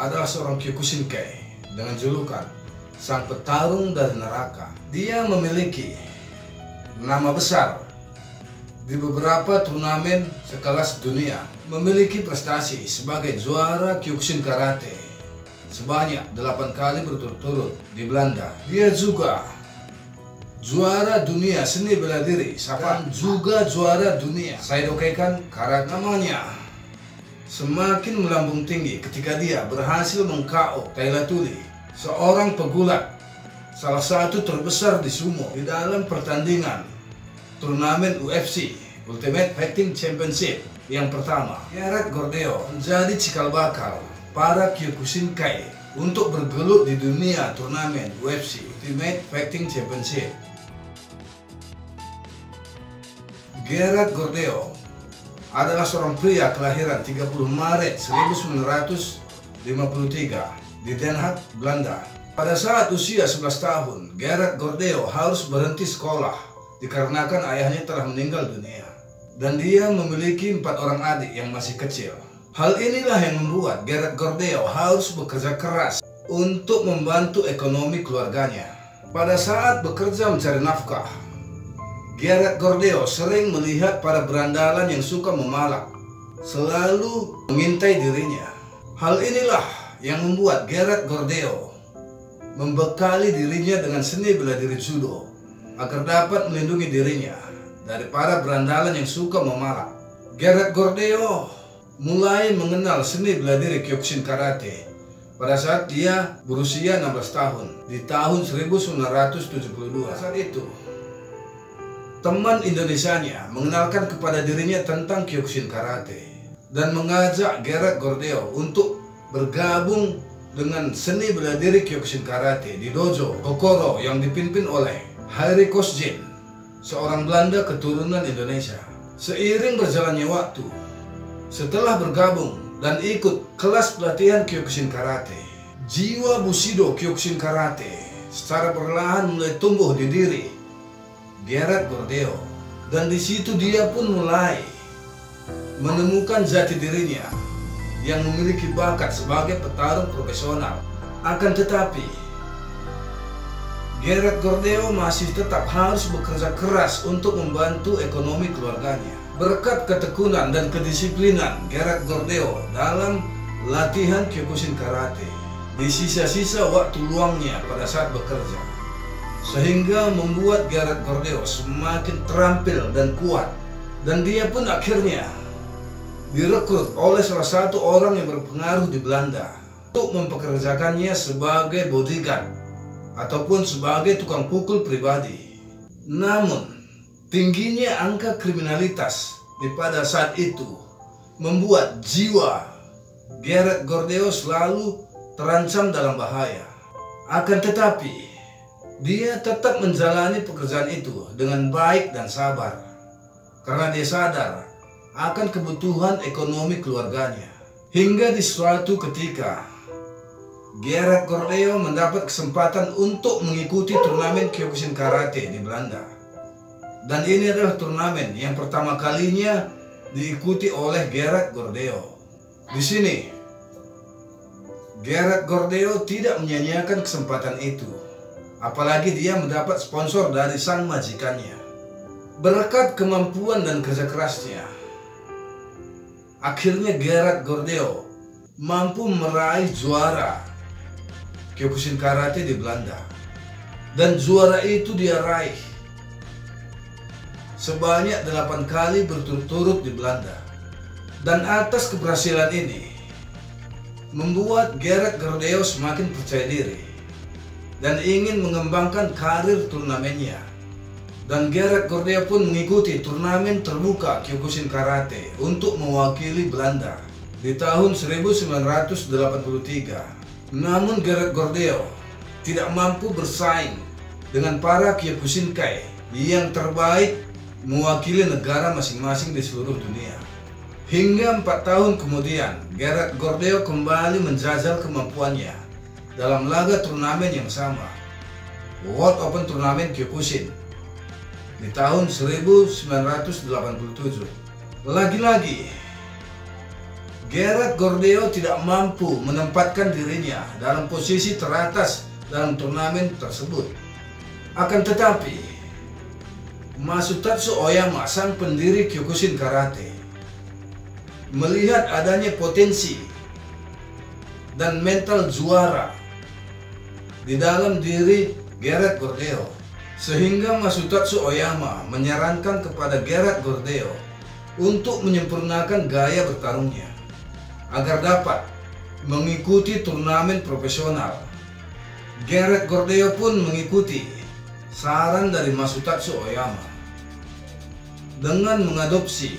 adalah seorang Kyokushinkai dengan julukan Sang Petarung dari Neraka. Dia memiliki nama besar di beberapa turnamen sekelas dunia, memiliki prestasi sebagai juara Kyokushin Karate sebanyak 8 kali berturut-turut di Belanda. Dia juga juara dunia seni bela diri, dan juga juara dunia Saidokekan Karate. Namanya semakin melambung tinggi ketika dia berhasil meng-KO Taila Tuli, seorang pegulat salah satu terbesar di sumo, di dalam pertandingan turnamen UFC Ultimate Fighting Championship yang pertama. Gerard Gordeo menjadi cikal bakal para Kyokushinkai untuk bergelut di dunia turnamen UFC Ultimate Fighting Championship. Gerard Gordeo adalah seorang pria kelahiran 30 Maret 1953 di Den Haag, Belanda. Pada saat usia 11 tahun, Gerard Gordeo harus berhenti sekolah dikarenakan ayahnya telah meninggal dunia. Dan dia memiliki 4 orang adik yang masih kecil. Hal inilah yang membuat Gerard Gordeo harus bekerja keras untuk membantu ekonomi keluarganya. Pada saat bekerja mencari nafkah, Gerard Gordeo sering melihat para berandalan yang suka memalak, selalu mengintai dirinya. Hal inilah yang membuat Gerard Gordeo membekali dirinya dengan seni bela diri judo agar dapat melindungi dirinya dari para berandalan yang suka memalak. Gerard Gordeo mulai mengenal seni bela diri Kyokushin Karate pada saat dia berusia 16 tahun di tahun 1972. Saat itu, teman Indonesianya mengenalkan kepada dirinya tentang Kyokushin Karate dan mengajak Gerard Gordeo untuk bergabung dengan seni bela diri Kyokushin Karate di dojo Kokoro yang dipimpin oleh Harry Kosjin, seorang Belanda keturunan Indonesia. Seiring berjalannya waktu, setelah bergabung dan ikut kelas pelatihan Kyokushin Karate, jiwa Bushido Kyokushin Karate secara perlahan mulai tumbuh di diri Gerard Gordeo, dan di situ dia pun mulai menemukan jati dirinya yang memiliki bakat sebagai petarung profesional. Akan tetapi, Gerard Gordeo masih tetap harus bekerja keras untuk membantu ekonomi keluarganya. Berkat ketekunan dan kedisiplinan Gerard Gordeo dalam latihan Kyokushin Karate di sisa-sisa waktu luangnya pada saat bekerja, sehingga membuat Gerard Gordeo semakin terampil dan kuat. Dan dia pun akhirnya direkrut oleh salah satu orang yang berpengaruh di Belanda untuk mempekerjakannya sebagai bodyguard ataupun sebagai tukang pukul pribadi. Namun, tingginya angka kriminalitas pada saat itu membuat jiwa Gerard Gordeo selalu terancam dalam bahaya. Akan tetapi, dia tetap menjalani pekerjaan itu dengan baik dan sabar karena dia sadar akan kebutuhan ekonomi keluarganya. Hingga di suatu ketika, Gerard Gordeo mendapat kesempatan untuk mengikuti turnamen Kyokushin Karate di Belanda. Dan ini adalah turnamen yang pertama kalinya diikuti oleh Gerard Gordeo. Di sini, Gerard Gordeo tidak menyia-nyiakan kesempatan itu, apalagi dia mendapat sponsor dari sang majikannya. Berkat kemampuan dan kerja kerasnya, akhirnya Gerard Gordeo mampu meraih juara Kyokushin Karate di Belanda. Dan juara itu dia raih sebanyak 8 kali berturut-turut di Belanda. Dan atas keberhasilan ini membuat Gerard Gordeo semakin percaya diri dan ingin mengembangkan karir turnamennya. Dan Gerard Gordeo pun mengikuti turnamen terbuka Kyokushin Karate untuk mewakili Belanda di tahun 1983. Namun Gerard Gordeo tidak mampu bersaing dengan para Kyokushinkai yang terbaik mewakili negara masing-masing di seluruh dunia. Hingga 4 tahun kemudian, Gerard Gordeo kembali menjajal kemampuannya dalam laga turnamen yang sama, World Open Turnamen Kyokushin di tahun 1987. Lagi-lagi, Gerard Gordeo tidak mampu menempatkan dirinya dalam posisi teratas dalam turnamen tersebut. Akan tetapi, Masutatsu Oyama, sang pendiri Kyokushin Karate, melihat adanya potensi dan mental juara di dalam diri Gerard Gordeo, sehingga Masutatsu Oyama menyarankan kepada Gerard Gordeo untuk menyempurnakan gaya bertarungnya agar dapat mengikuti turnamen profesional. Gerard Gordeo pun mengikuti saran dari Masutatsu Oyama dengan mengadopsi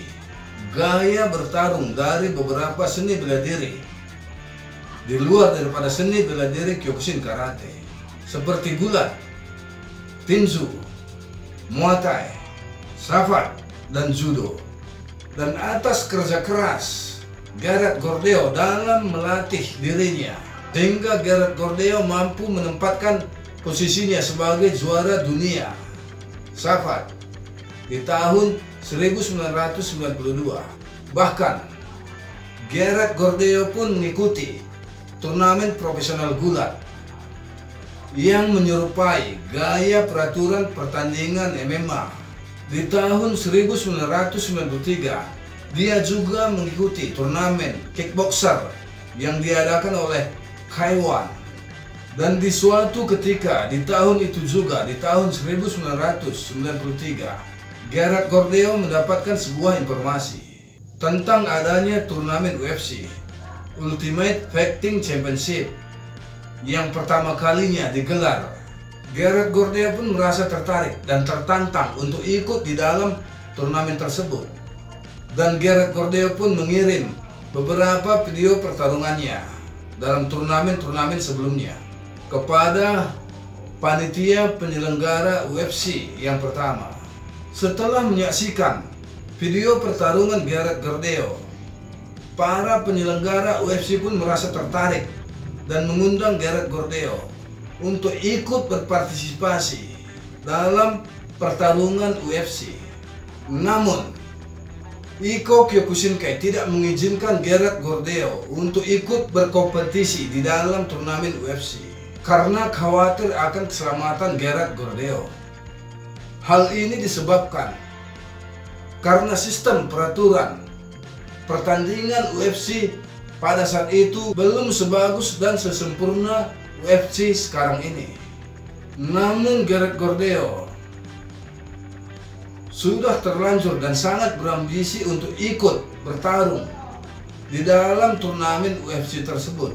gaya bertarung dari beberapa seni bela diri di luar daripada seni bela diri Kyokushin Karate, seperti gulat, tinju, muay thai, savate, dan judo. Dan atas kerja keras Gerard Gordeo dalam melatih dirinya, sehingga Gerard Gordeo mampu menempatkan posisinya sebagai juara dunia savate di tahun 1992. Bahkan Gerard Gordeo pun mengikuti turnamen profesional gulat yang menyerupai gaya peraturan pertandingan MMA. Di tahun 1993 dia juga mengikuti turnamen kickboxer yang diadakan oleh K1. Dan di suatu ketika di tahun itu juga, di tahun 1993, Gerard Gordeo mendapatkan sebuah informasi tentang adanya turnamen UFC, Ultimate Fighting Championship, yang pertama kalinya digelar. Gerard Gordeo pun merasa tertarik dan tertantang untuk ikut di dalam turnamen tersebut. Dan Gerard Gordeo pun mengirim beberapa video pertarungannya dalam turnamen-turnamen sebelumnya kepada panitia penyelenggara UFC yang pertama. Setelah menyaksikan video pertarungan Gerard Gordeo, para penyelenggara UFC pun merasa tertarik dan mengundang Gerard Gordeo untuk ikut berpartisipasi dalam pertarungan UFC. Namun, Iko Kyokushinkai tidak mengizinkan Gerard Gordeo untuk ikut berkompetisi di dalam turnamen UFC karena khawatir akan keselamatan Gerard Gordeo. Hal ini disebabkan karena sistem peraturan pertandingan UFC pada saat itu belum sebagus dan sesempurna UFC sekarang ini. Namun Gerard Gordeo sudah terlanjur dan sangat berambisi untuk ikut bertarung di dalam turnamen UFC tersebut,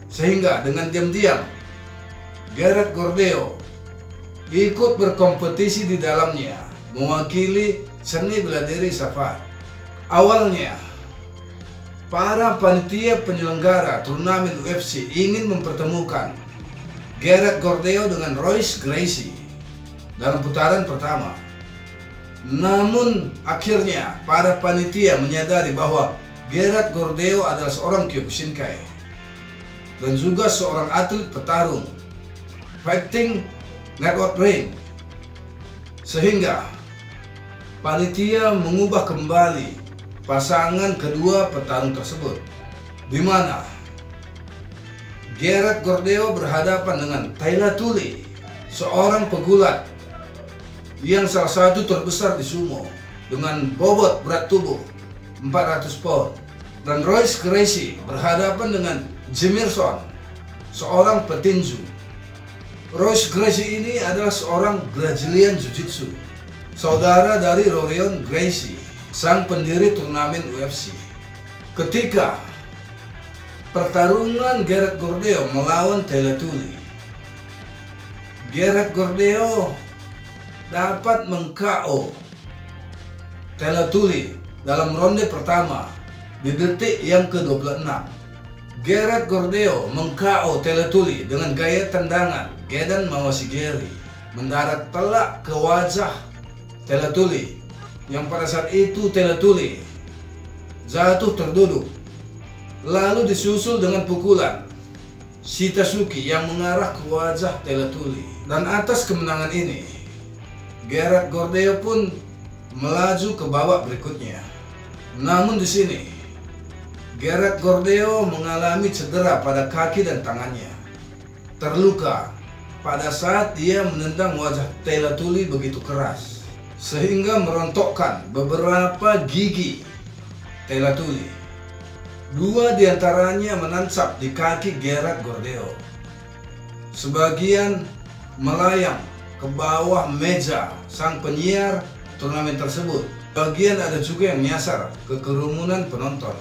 sehingga dengan diam-diam Gerard Gordeo ikut berkompetisi di dalamnya mewakili seni bela diri savate. Awalnya para panitia penyelenggara turnamen UFC ingin mempertemukan Gerard Gordeo dengan Royce Gracie dalam putaran pertama. Namun akhirnya para panitia menyadari bahwa Gerard Gordeo adalah seorang Kyokushinkai dan juga seorang atlet petarung fighting network ring, sehingga panitia mengubah kembali pasangan kedua petarung tersebut, di mana Gerard Gordeo berhadapan dengan Taila Tuli, seorang pegulat yang salah satu terbesar di sumo dengan bobot berat tubuh 400 pound, dan Royce Gracie berhadapan dengan Jimirson, seorang petinju. Royce Gracie ini adalah seorang Brazilian Jiu-Jitsu, saudara dari Rorion Gracie, sang pendiri turnamen UFC. Ketika pertarungan Gerard Gordeo melawan Taila Tuli, Gerard Gordeo dapat meng-KO Taila Tuli dalam ronde pertama di detik yang ke-26. Gerard Gordeo meng-KO Taila Tuli dengan gaya tendangan Gedan Mawashigiri, mendarat telak ke wajah Taila Tuli, yang pada saat itu Taila Tuli jatuh terduduk, lalu disusul dengan pukulan Shitasuki yang mengarah ke wajah Taila Tuli. Dan atas kemenangan ini, Gerard Gordeo pun melaju ke babak berikutnya. Namun di sini Gerard Gordeo mengalami cedera pada kaki dan tangannya. Terluka pada saat dia menendang wajah Taylor Tully begitu keras, sehingga merontokkan beberapa gigi Taylor Tully. Dua diantaranya menancap di kaki Gerard Gordeo. Sebagian melayang ke bawah meja sang penyiar turnamen tersebut. Bagian ada juga yang menyasar ke kerumunan penonton.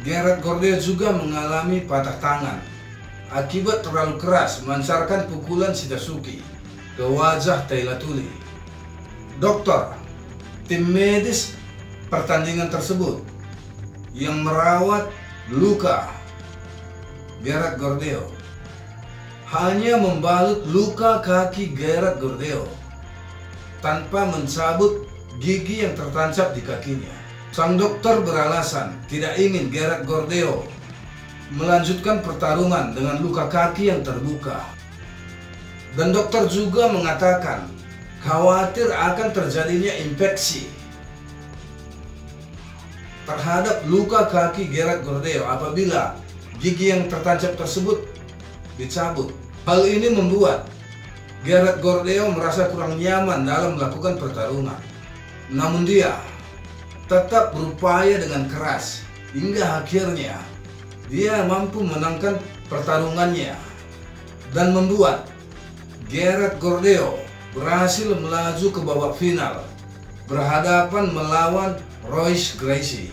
Gerard Gordeo juga mengalami patah tangan akibat terlalu keras melancarkan pukulan Shitasuki ke wajah Taylor Tully. Dokter tim medis pertandingan tersebut yang merawat luka Gerard Gordeo hanya membalut luka kaki Gerard Gordeo tanpa mencabut gigi yang tertancap di kakinya. Sang dokter beralasan tidak ingin Gerard Gordeo melanjutkan pertarungan dengan luka kaki yang terbuka. Dan dokter juga mengatakan khawatir akan terjadinya infeksi terhadap luka kaki Gerard Gordeo apabila gigi yang tertancap tersebut dicabut. Hal ini membuat Gerard Gordeo merasa kurang nyaman dalam melakukan pertarungan. Namun dia tetap berupaya dengan keras hingga akhirnya dia mampu menangkan pertarungannya dan membuat Gerard Gordeo berhasil melaju ke babak final berhadapan melawan Royce Gracie.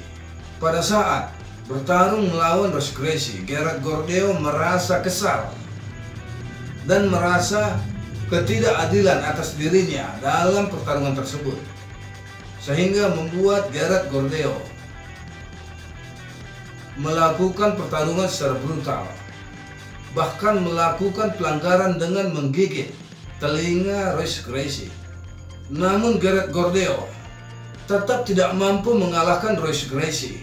Pada saat bertarung melawan Royce Gracie, Gerard Gordeo merasa kesal dan merasa ketidakadilan atas dirinya dalam pertarungan tersebut, sehingga membuat Gerard Gordeo melakukan pertarungan secara brutal, bahkan melakukan pelanggaran dengan menggigit telinga Royce Gracie. Namun Gerard Gordeo tetap tidak mampu mengalahkan Royce Gracie,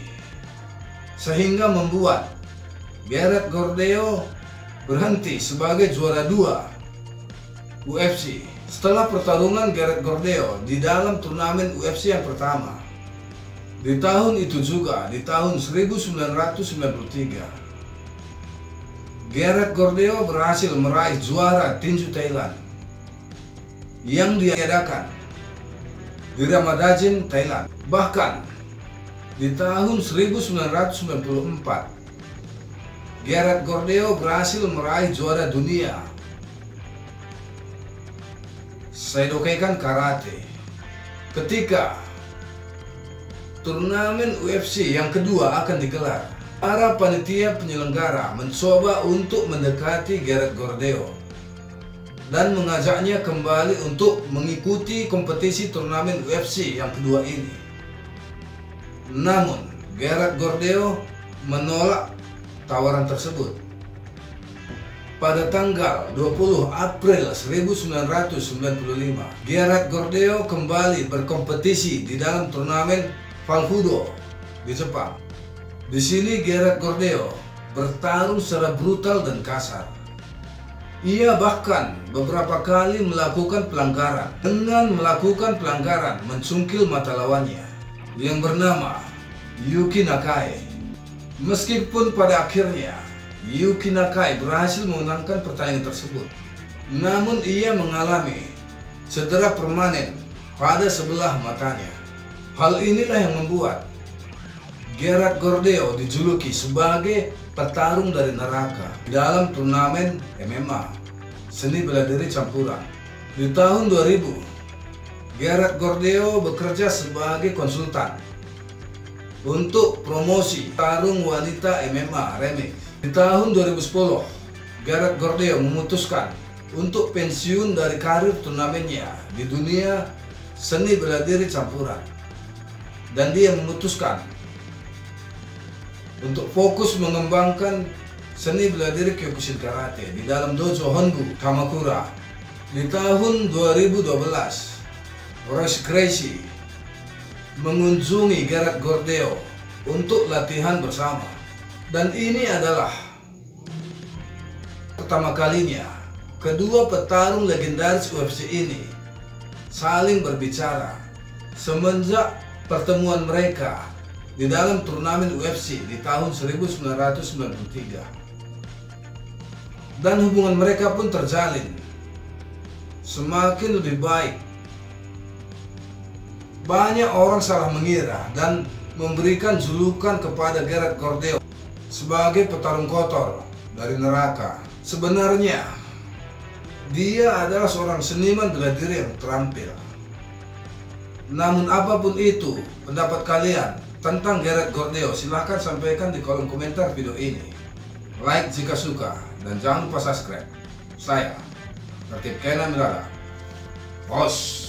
sehingga membuat Gerard Gordeo berhenti sebagai juara 2 UFC setelah pertarungan Gerard Gordeo di dalam turnamen UFC yang pertama. Di tahun itu juga, di tahun 1993, Gerard Gordeo berhasil meraih juara tinju Thailand yang diadakan di Ramadajin, Thailand. Bahkan di tahun 1994, Gerard Gordeo berhasil meraih juara dunia Seidokekan Karate ketika turnamen UFC yang kedua akan digelar. Para panitia penyelenggara mencoba untuk mendekati Gerard Gordeo dan mengajaknya kembali untuk mengikuti kompetisi turnamen UFC yang kedua ini. Namun Gerard Gordeo menolak tawaran tersebut. Pada tanggal 20 April 1995, Gerard Gordeo kembali berkompetisi di dalam turnamen Falfudo di Jepang. Di sini Gerard Gordeo bertarung secara brutal dan kasar. Ia bahkan beberapa kali melakukan pelanggaran dengan mencungkil mata lawannya yang bernama Yuki Nakai. Meskipun pada akhirnya Yuki Nakai berhasil memenangkan pertandingan tersebut, namun ia mengalami cedera permanen pada sebelah matanya. Hal inilah yang membuat Gerard Gordeo dijuluki sebagai petarung dari neraka dalam turnamen MMA, seni bela diri campuran. Di tahun 2000, Gerard Gordeo bekerja sebagai konsultan untuk promosi tarung wanita MMA Remix. Di tahun 2010, Gerard Gordeo memutuskan untuk pensiun dari karir turnamennya di dunia seni bela diri campuran. Dan dia memutuskan untuk fokus mengembangkan seni bela diri Kyokushin Karate di dalam dojo Honbu, Kamakura. Di tahun 2012, Royce Gracie mengunjungi Gerard Gordeo untuk latihan bersama. Dan ini adalah pertama kalinya kedua petarung legendaris UFC ini saling berbicara semenjak pertemuan mereka di dalam turnamen UFC di tahun 1993. Dan hubungan mereka pun terjalin semakin lebih baik. Banyak orang salah mengira dan memberikan julukan kepada Gerard Gordeo sebagai petarung kotor dari neraka. Sebenarnya dia adalah seorang seniman bela diri yang terampil. Namun apapun itu pendapat kalian tentang Gerard Gordeo, silahkan sampaikan di kolom komentar video ini. Like jika suka dan jangan lupa subscribe. Saya Tertib Kena Milala, Bos.